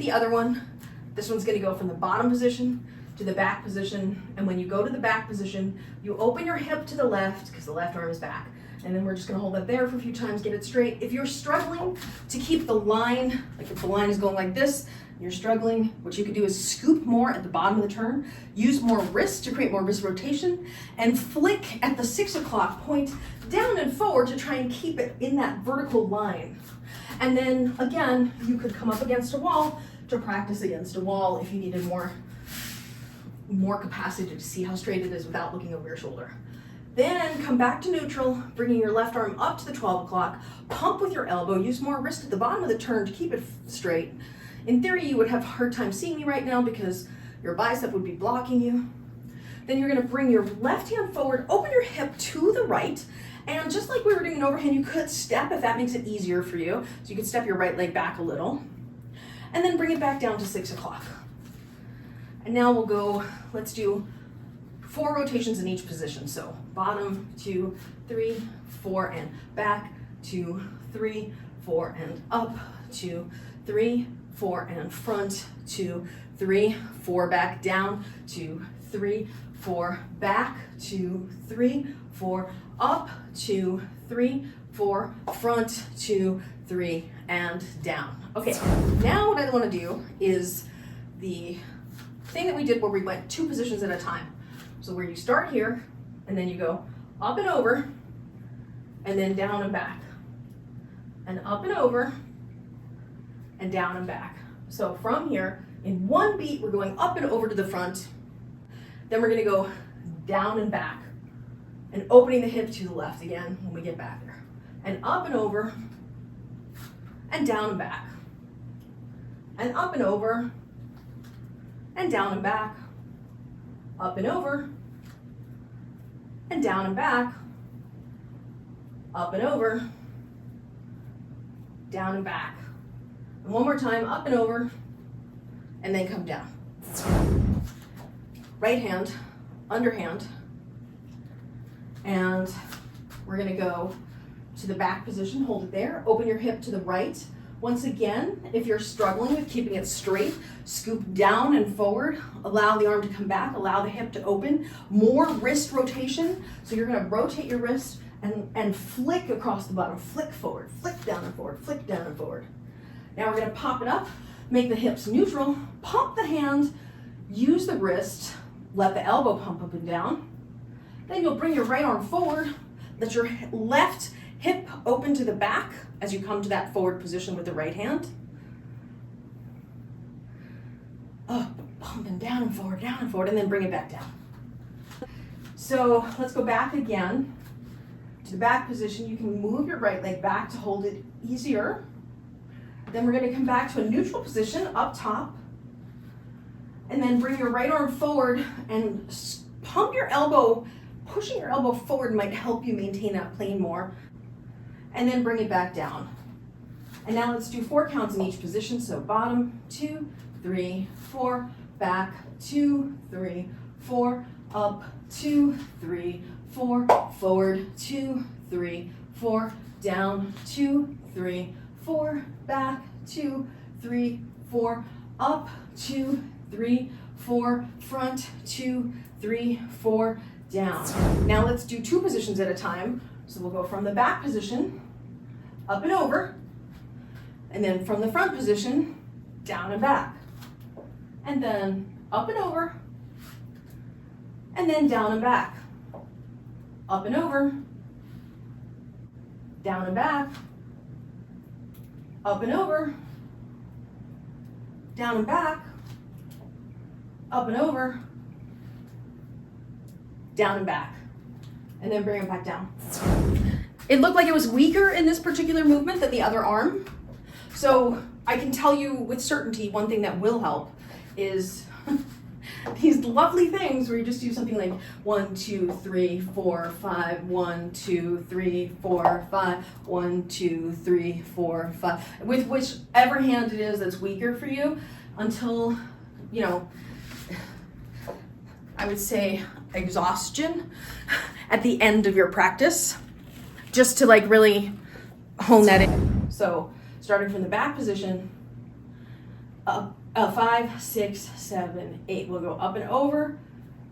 the other one. This one's gonna go from the bottom position to the back position. And when you go to the back position, you open your hip to the left, because the left arm is back. And then we're just gonna hold that there for a few times, get it straight. If you're struggling to keep the line, like if the line is going like this, you're struggling, what you could do is scoop more at the bottom of the turn, use more wrist to create more wrist rotation, and flick at the 6 o'clock point down and forward to try and keep it in that vertical line. And then again, you could come up against a wall to practice against a wall if you needed more capacity to see how straight it is without looking over your shoulder. Then come back to neutral, bringing your left arm up to the 12 o'clock, pump with your elbow, use more wrist at the bottom of the turn to keep it straight. In theory, you would have a hard time seeing me right now because your bicep would be blocking you. Then you're gonna bring your left hand forward, open your hip to the right, and just like we were doing an overhand, you could step if that makes it easier for you. So you could step your right leg back a little, and then bring it back down to 6 o'clock. And now we'll go, let's do 4 rotations in each position. So bottom, 2, 3, 4, and back, 2, 3, 4, and up, 2, 3, 4, and front, 2, 3, 4, back, down, 2, 3, 4, back, 2, 3, 4, up, 2, 3, 4, front, 2, 3, and down. Okay, now what I want to do is the thing that we did where we went 2 positions at a time. So where you start here, and then you go up and over, and then down and back, and up and over, and down and back. So from here, in one beat, we're going up and over to the front. Then we're gonna go down and back, and opening the hip to the left again when we get back there. And up and over, and down and back. And up and over, and down and back. Up and over, and down and back. Up and over, down and back. And one more time, up and over, and then come down. Right hand, underhand, and we're gonna go to the back position, hold it there, open your hip to the right. Once again, if you're struggling with keeping it straight, scoop down and forward, allow the arm to come back, allow the hip to open, more wrist rotation. So you're gonna rotate your wrist and flick across the bottom, flick forward, flick down and forward, flick down and forward. Now we're gonna pop it up, make the hips neutral, pump the hand, use the wrist, let the elbow pump up and down. Then you'll bring your right arm forward, let your left hip open to the back as you come to that forward position with the right hand. Up, pumping down and forward, and then bring it back down. So let's go back again to the back position. You can move your right leg back to hold it easier. Then we're gonna come back to a neutral position up top, and then bring your right arm forward and pump your elbow. Pushing your elbow forward might help you maintain that plane more. And then bring it back down. And now let's do 4 counts in each position. So bottom, 2, 3, 4, back, 2, 3, 4, up, 2, 3, 4, forward, 2, 3, 4, down, 2, 3, 4, back, 2, 3, 4, up, 2, 3, 4, front, 2, 3, 4, down. Now let's do 2 positions at a time. So we'll go from the back position, up and over, and then from the front position, down and back. And then up and over, and then down and back. Up and over, down and back, up and over, down and back, up and over, down and back, and then bring it back down. It looked like it was weaker in this particular movement than the other arm. So I can tell you with certainty, one thing that will help is these lovely things where you just do something like 1, 2, 3, 4, 5, 1, 2, 3, 4, 5, 1, 2, 3, 4, 5, with whichever hand it is that's weaker for you until, you know, I would say exhaustion at the end of your practice, just to like really hone that in. So starting from the back position, up, 5, 6, 7, 8. We'll go up and over,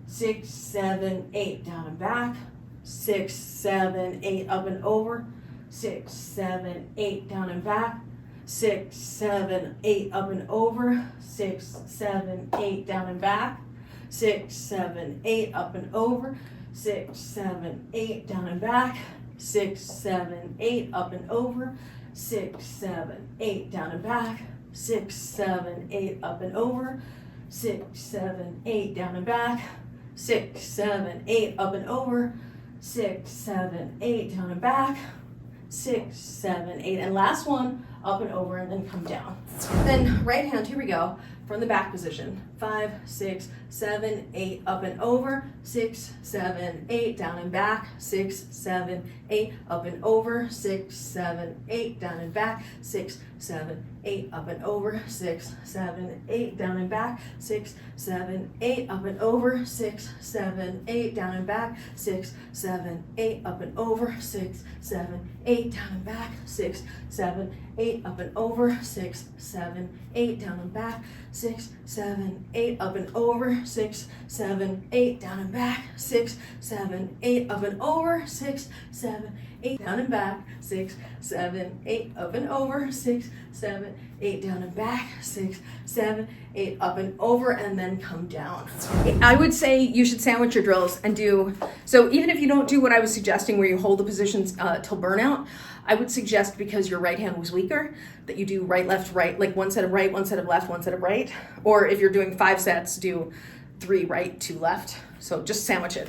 6, 7, 8, down and back, 6, 7, 8, up and over, 6, 7, 8, down and back, 6, 7, 8, up and over, 6, 7, 8, down and back, 6, 7, 8, up and over, 6, 7, 8, down and back, 6, 7, 8, up and over, 6, 7, 8, down and back, 6, 7, 8, up and over, 6, 7, 8, down and back, 6, 7, 8, up and over, 6, 7, 8, down and back, 6, 7, 8, and last one, up and over, and then come down. Then right hand, here we go, from the back position, 5, 6, 7, 8, up and over, 6, 7, 8, down and back, 6, 7, 8, up and over, 6, 7, 8, down and back, 6, 7, 8, up and over, 6, 7, 8, down and back, 6, 7, 8, up and over, 6, 7, 8, down and back, 6, 7, 8, up and over, 6, 7, 8, down and back, 6, 7, 8, up and over, 6, 7, 8, down and back, 6, 7, 8, up and over, 6, 7, 8, down and back, 6, 7, 8, up and over, 6, 7, 8, down and back, 6, 7, 8, up and over, 6, 7, 8, down and back, 6, 7, 8, up and over, and then come down. I would say you should sandwich your drills and do, so even if you don't do what I was suggesting where you hold the positions till burnout, I would suggest, because your right hand was weaker, that you do right, left, right, like one set of right, one set of left, one set of right. Or if you're doing 5 sets, do 3 right, 2 left. So just sandwich it.